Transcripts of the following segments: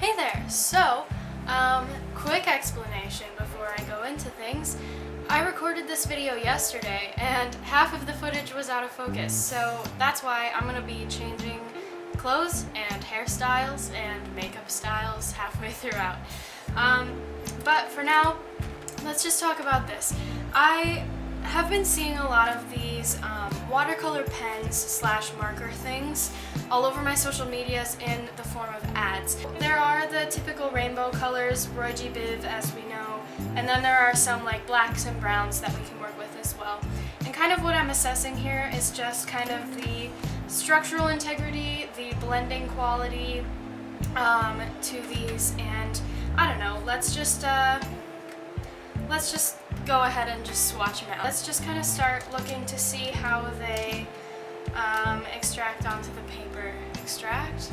Hey there! So, quick explanation before I go into things. I recorded this video yesterday and half of the footage was out of focus, so that's why I'm gonna be changing clothes and hairstyles and makeup styles halfway throughout. But for now, let's just talk about this. I have been seeing a lot of these watercolor pens slash marker things all over my social medias in the form of ads. There are the typical rainbow colors, Roy G. Biv as we know, and then there are some like blacks and browns that we can work with as well. And kind of what I'm assessing here is just kind of the structural integrity, the blending quality to these, and I don't know, let's just go ahead and just swatch them out. Let's just kind of start looking to see how they extract onto the paper. Extract?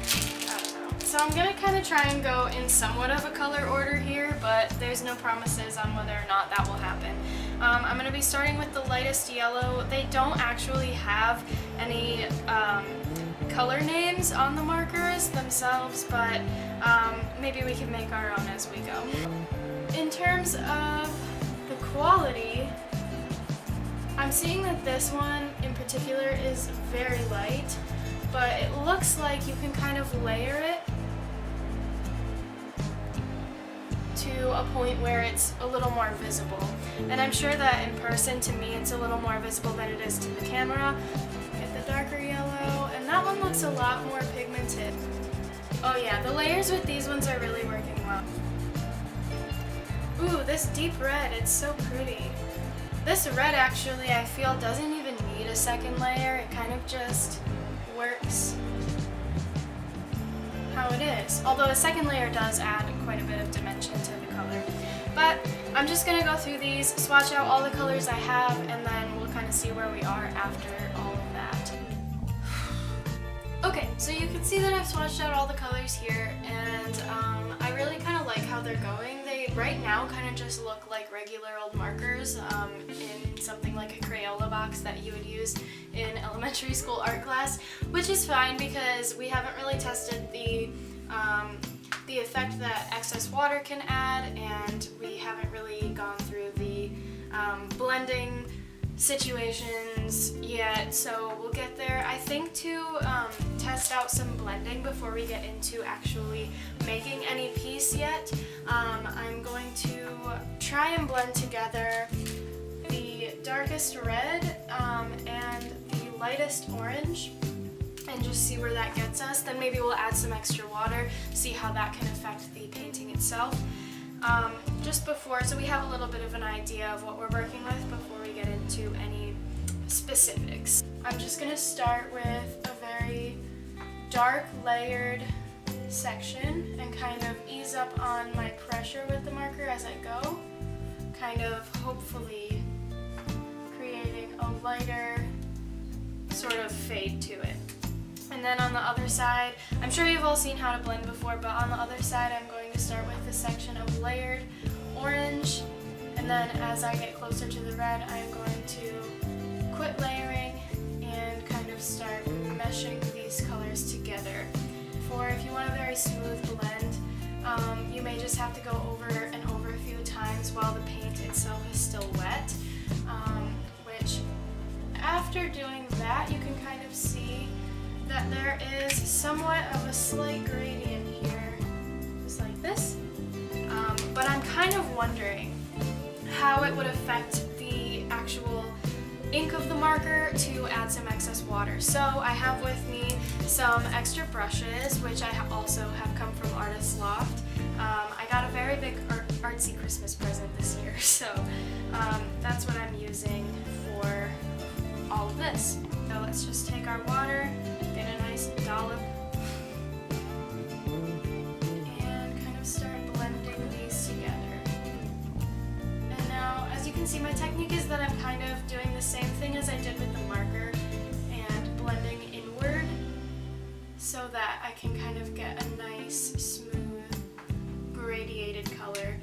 I don't know. So I'm gonna kind of try and go in somewhat of a color order here, but there's no promises on whether or not that will happen. I'm gonna be starting with the lightest yellow. They don't actually have any color names on the markers themselves, but maybe we can make our own as we go. In terms of the quality, I'm seeing that this one in particular is very light, but it looks like you can kind of layer it to a point where it's a little more visible. And I'm sure that in person, to me, it's a little more visible than it is to the camera. Get the darker yellow, and that one looks a lot more pigmented. Oh yeah, the layers with these ones are really working well. Ooh, this deep red, it's so pretty. This red actually, I feel, doesn't even need a second layer. It kind of just works how it is. Although a second layer does add quite a bit of dimension to the color. But I'm just gonna go through these, swatch out all the colors I have, and then we'll kind of see where we are after all of that. Okay, so you can see that I've swatched out all the colors here, and I really kind of like how they're going. They right now kind of just look like regular old markers in something like a Crayola box that you would use in elementary school art class, which is fine because we haven't really tested the effect that excess water can add, and we haven't really gone through the blending situations yet, so we'll get there. I think to test out some blending before we get into actually making any piece yet, I'm going to try and blend together the darkest red and the lightest orange and just see where that gets us. Then maybe we'll add some extra water, see how that can affect the painting itself. Just before, so we have a little bit of an idea of what we're working with before we get into any specifics. I'm just going to start with a very dark layered section and kind of ease up on my pressure with the marker as I go, kind of hopefully creating a lighter sort of fade to it. And then on the other side, I'm sure you've all seen how to blend before, but on the other side I'm going to start with a section of layered orange, and then as I get closer to the red, I'm going to quit layering and kind of start meshing these colors together. For if you want a very smooth blend, you may just have to go over and over a few times while the paint itself is still wet, which after doing that you can kind of see that there is somewhat of a slight gradient here, just like this. But I'm kind of wondering how it would affect the actual ink of the marker to add some excess water. So I have with me some extra brushes, which I also have come from Artist Loft. I got a very big artsy Christmas present this year, so that's what I'm using for all of this. So let's just take our water, get a nice dollop, and kind of start blending these together. And now, as you can see, my technique is that I'm kind of doing the same thing as I did with the marker and blending inward so that I can kind of get a nice, smooth, gradiated color.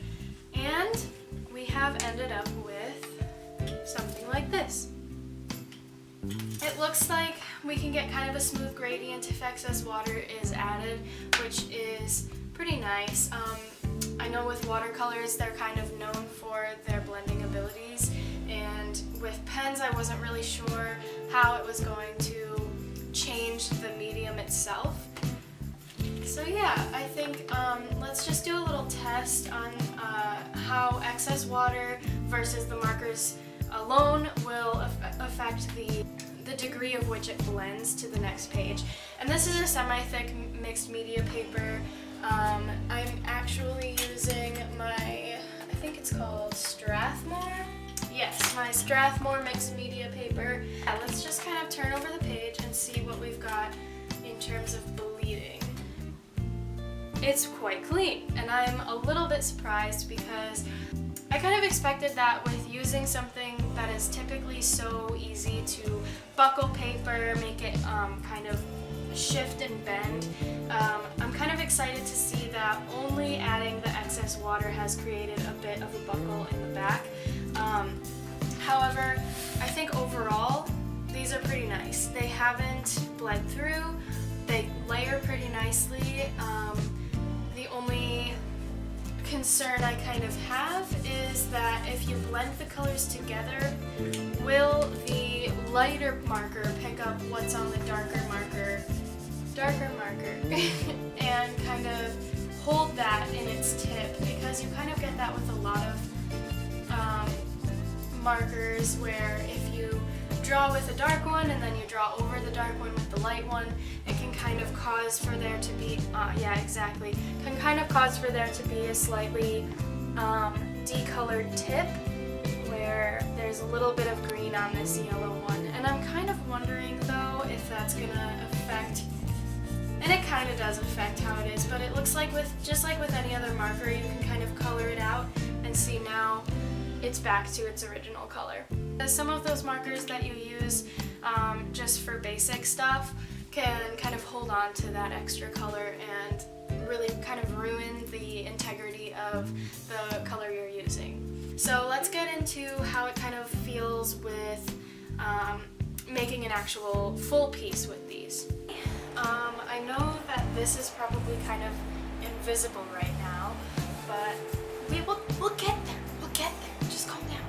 And we have ended up with something like this. It looks like we can get kind of a smooth gradient if excess water is added, which is pretty nice. I know with watercolors they're kind of known for their blending abilities, and with pens I wasn't really sure how it was going to change the medium itself. So yeah, I think let's just do a little test on how excess water versus the markers alone will affect the degree of which it blends to the next page. And this is a semi-thick mixed media paper. I'm actually using my, I think it's called Strathmore? Yes, my Strathmore mixed media paper. Yeah, let's just kind of turn over the page and see what we've got in terms of bleeding. It's quite clean, and I'm a little bit surprised because I kind of expected that with using something that is typically so easy to buckle paper, make it kind of shift and bend. I'm kind of excited to see that only adding the excess water has created a bit of a buckle in the back. However, I think overall these are pretty nice. They haven't bled through, they layer pretty nicely. The only concern I kind of have is that if you blend the colors together, will the lighter marker pick up what's on the darker marker, and kind of hold that in its tip, because you kind of get that with a lot of markers where if you draw with a dark one and then you draw over the dark one with the light one, it can kind of cause for there to be, can kind of cause for there to be a slightly decolored tip where there's a little bit of green on this yellow one. And I'm kind of wondering though if that's gonna affect, and it kind of does affect how it is, but it looks like just like with any other marker, you can kind of color it out and see now it's back to its original color. Some of those markers that you use just for basic stuff can kind of hold on to that extra color and really kind of ruin the integrity of the color you're using. So let's get into how it kind of feels with making an actual full piece with these. I know that this is probably kind of invisible right now, but we'll get there. We'll get there. Just calm down.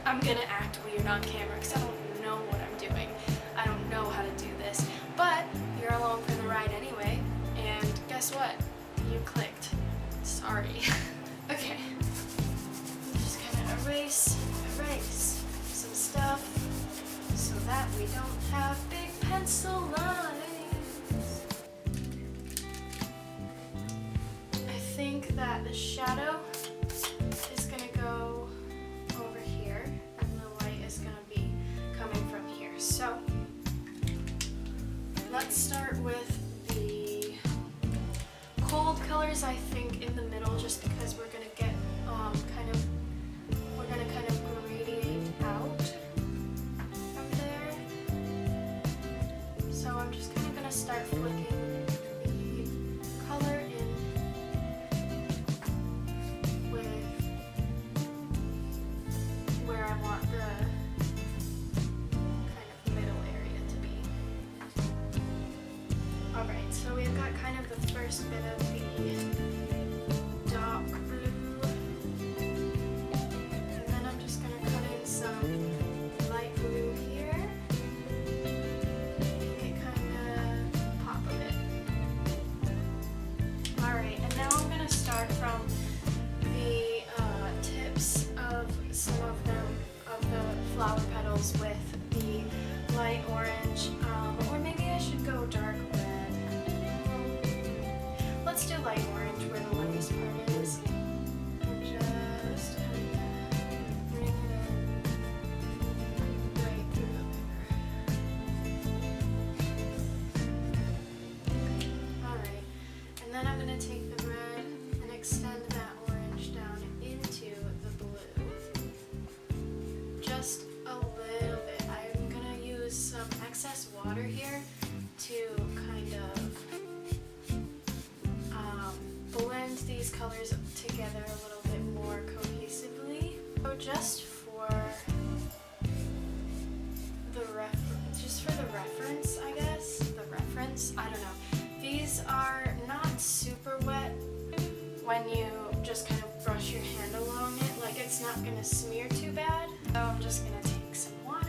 I'm gonna act weird on camera because I don't know what I'm doing. I don't know how to do this, but you're along for the ride anyway. And guess what? You clicked. Sorry. Okay. I'm just gonna erase some stuff so that we don't have big pencil lines. I think that the shadow is gonna go over here and the light is gonna be coming from here. So let's start with the cold colors, I think, in the middle, just because we're gonna get we're gonna kind of gradate out from there. So I'm just kind of gonna start flicking the color in with where I want the kind of middle area to be. Alright, so we've got kind of the first bit of the dark blue, and then I'm just going to cut in some light blue here, make it kind of pop a bit. Alright, and now I'm going to start from the tips of some of the flower petals with the light orange, or maybe I should go dark red. Let's do light orange where the lightest part is, and just kind of bring it in right through the paper. Alright, and then I'm going to take the red and extend that orange down into the blue. Just a little bit. I'm going to use some excess water here to kind of blend these colors together a little bit more cohesively. So just for the reference, I don't know. These are not super wet when you just kind of brush your hand along it. Like, it's not going to smear too bad. So I'm just going to take some water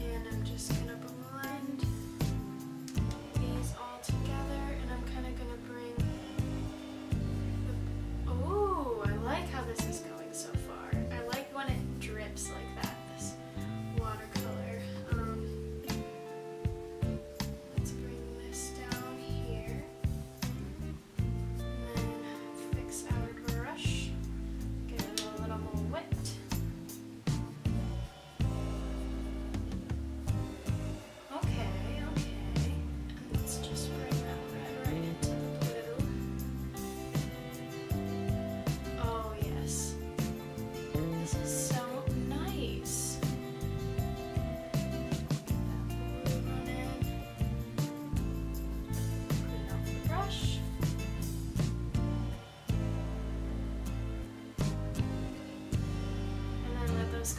and I'm just going to blend these all together, and I'm kind of going to bring the, ooh, I like how this is going so far. I like when it drips like that, this watercolor. Let's bring this down here and then fix our brush, get it a little more wet.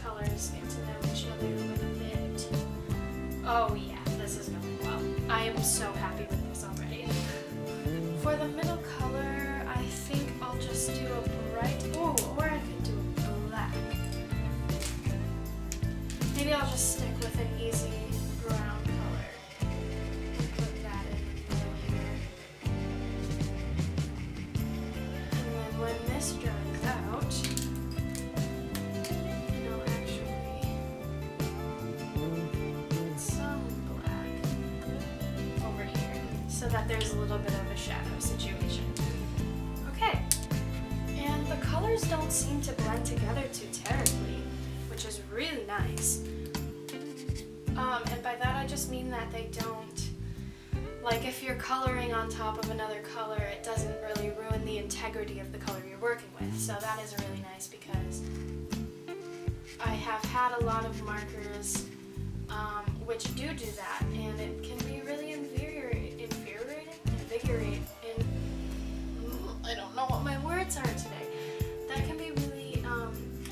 Colors get to know each other a little bit. Oh yeah, this is going well. I am so happy with this already. For the middle color, I think I'll just do a bright, oh, or I could do a black. Maybe I'll just stick with an easy brown color and put that in the middle here. And then when this dries out, so that there's a little bit of a shadow situation. Okay, and the colors don't seem to blend together too terribly, which is really nice. And by that I just mean that they don't, like if you're coloring on top of another color, it doesn't really ruin the integrity of the color you're working with. So that is really nice, because I have had a lot of markers which do that, and it can be really I don't know what my words are today. That can be really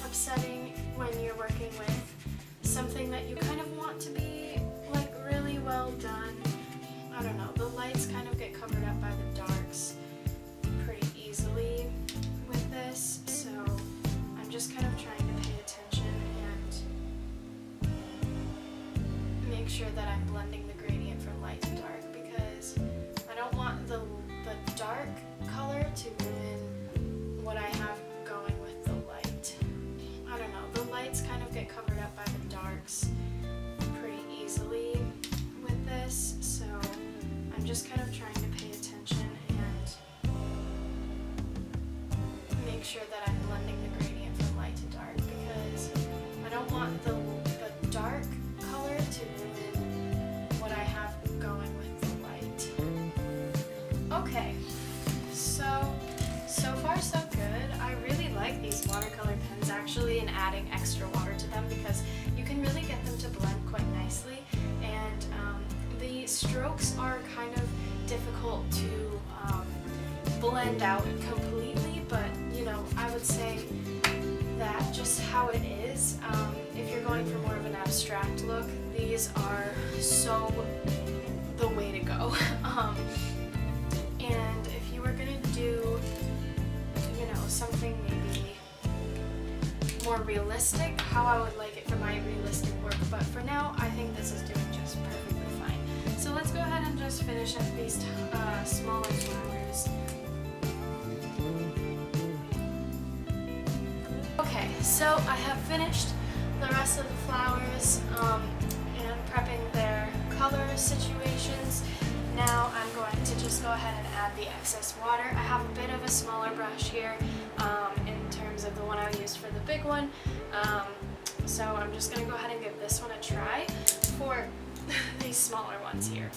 upsetting when you're working with something that you kind of want to be like really well done. I don't know, the lights kind of get covered up by the darks pretty easily with this, so I'm just kind of trying to pay attention and make sure that I'm blending the gradient from light to dark, because I don't want the dark color to ruin what I have going with the light. I don't know, the lights kind of get covered up by the darks pretty easily with this, so I'm just kind of trying to pay attention and make sure that I'm blending the gradient from light to dark, because I don't want the dark color to ruin what I have going with the light. Okay. So far so good. I really like these watercolor pens actually, and adding extra water to them, because you can really get them to blend quite nicely, and the strokes are kind of difficult to blend out completely, but you know, I would say that just how it is, if you're going for more of an abstract look, these are so the way to go. And if you were gonna do, you know, something maybe more realistic, how I would like it for my realistic work, but for now, I think this is doing just perfectly fine. So let's go ahead and just finish up these smaller flowers. Okay, so I have finished the rest of the flowers and prepping their color situations. Now I'm going to just go ahead and add the excess water. I have a bit of a smaller brush here in terms of the one I used for the big one. So I'm just going to go ahead and give this one a try for these smaller ones here.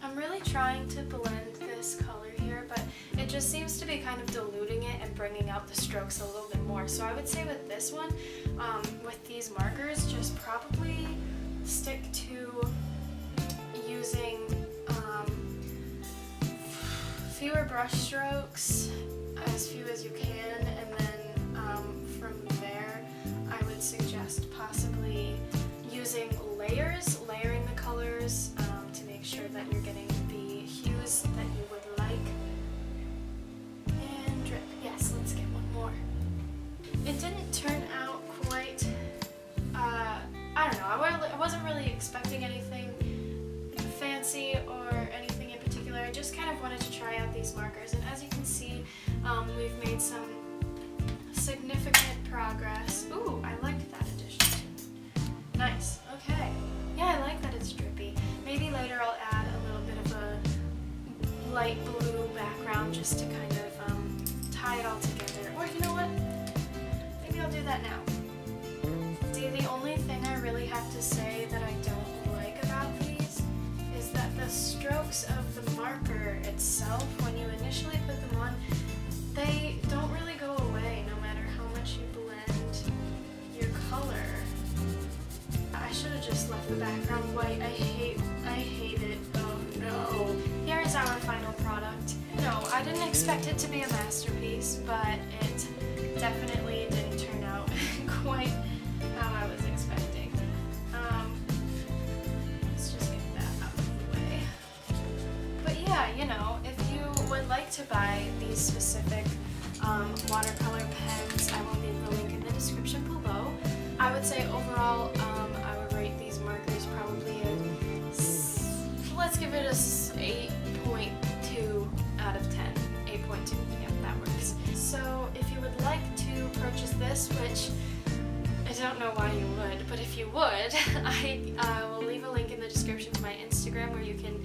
I'm really trying to blend this color here, but it just seems to be kind of diluting it and bringing out the strokes a little bit more. So I would say with this one, with these markers, just probably stick to using fewer brush strokes, as few as you can, and then from there I would suggest possibly using layering the colors to make sure that you're getting these markers, and as you can see, we've made some significant progress. Ooh, I like that addition too. Nice, okay. Yeah, I like that it's drippy. Maybe later I'll add a little bit of a light blue background just to kind of tie it all together. Or you know what? Maybe I'll do that now. See, the only thing I really have to say that I don't like about these is that the strokes of the marker itself, when you initially put them on, they don't really go away no matter how much you blend your color. I should have just left the background white. I hate it. Oh no. Here is our final product. No, I didn't expect it to be a masterpiece, but it definitely didn't turn out quite how I was expecting. Let's just get that out of the way. But yeah, you know, if you would like to buy these specific watercolor pens, I will leave the link in the description below. I would say overall, I would rate these markers probably let's give it a 8.2 out of 10. 8.2, yep, that works. So if you would like to purchase this, which I don't know why you would, but if you would, I will leave a link in the description to my Instagram where you can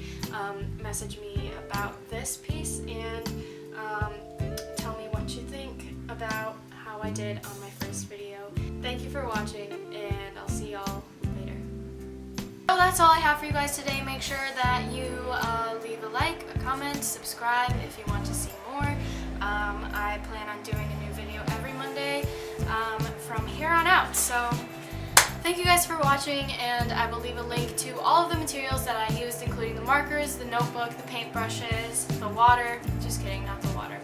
message me about this piece and tell me what you think about how I did on my first video. Thank you for watching, and I'll see y'all later. So that's all I have for you guys today. Make sure that you leave a like, a comment, subscribe if you want to see more. I plan on doing a new video every Monday from here on out. So thank you guys for watching, and I will leave a link to all of the materials that I used, including the markers, the notebook, the paintbrushes, the water. Just kidding, not the water.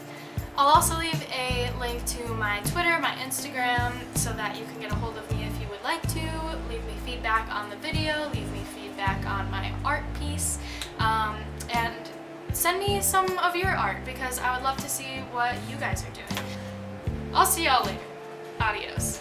I'll also leave a link to my Twitter, my Instagram, so that you can get a hold of me if you would like to. Leave me feedback on the video, leave me feedback on my art piece, and send me some of your art because I would love to see what you guys are doing. I'll see y'all later. Adios.